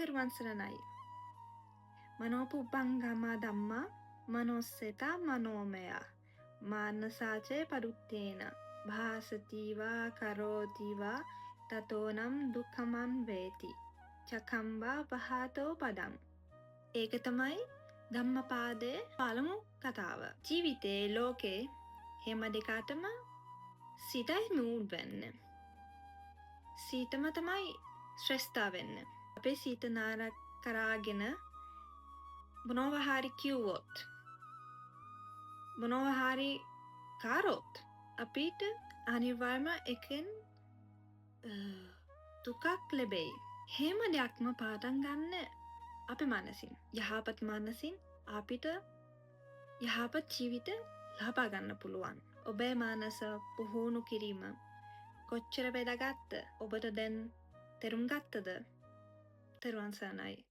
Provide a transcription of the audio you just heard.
තෙරුවන් සරණයි. මනෝපුබ්බංගම ධම්මා මනෝස්සෙත මනෝමය මානසාචේ පරුත්තේන භාසතිවා කරෝතිවා තතෝනම් දුක්ඛමං වේති චකම්බා පහතෝ පදං. ඒක තමයි ධම්මපාදයේ පළමු කතාව. ජීවිතේ ලෝකේ හැම දෙකටම සිතයි නූල් වෙන්න. සීතම තමයි ශ්‍රේෂ්ඨ වෙන්න. අපේ සීත නාරක් කරාගෙන මොනවා හරි කිව්වොත් මොනවා හරි කරොත් අපිට අනිවාර්යයෙන්ම එකෙන් දුකක් ලැබෙයි. හැම දෙයක්ම පාඩම් ගන්න අපේ මනසින්. යහපත් මනසින් අපිට යහපත් ජීවිත ලබා ගන්න පුළුවන්. ඔබේ මනස පුහුණු කිරීම කොච්චර වැදගත්ද? ඔබට දැන් තේරුම් ගත්තද? තෙරුවන් සරණයි.